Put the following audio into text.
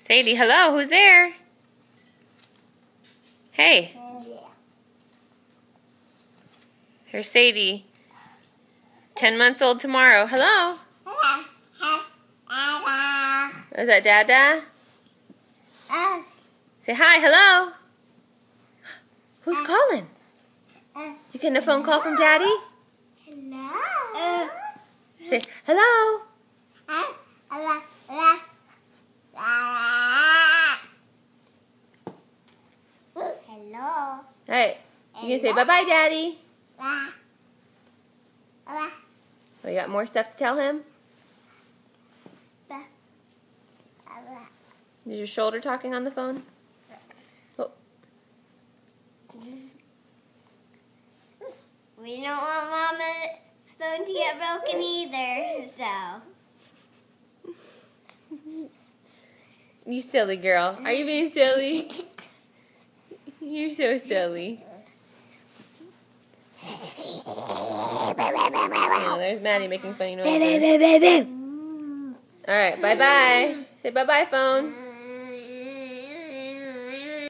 Sadie, hello, who's there? Hey. Here's Sadie. 10 months old tomorrow. Hello. Is that Dada? Say hi, hello. Who's calling? You getting a phone call from Daddy? Hello. Say hello. Hello. Alright, you can say bye-bye, Daddy. Oh, you got more stuff to tell him? Is your shoulder talking on the phone? Oh. We don't want Mama's phone to get broken either, so. You silly girl. Are you being silly? You're so silly. Oh, there's Maddie making funny noises. Alright, bye-bye. Say bye-bye, phone.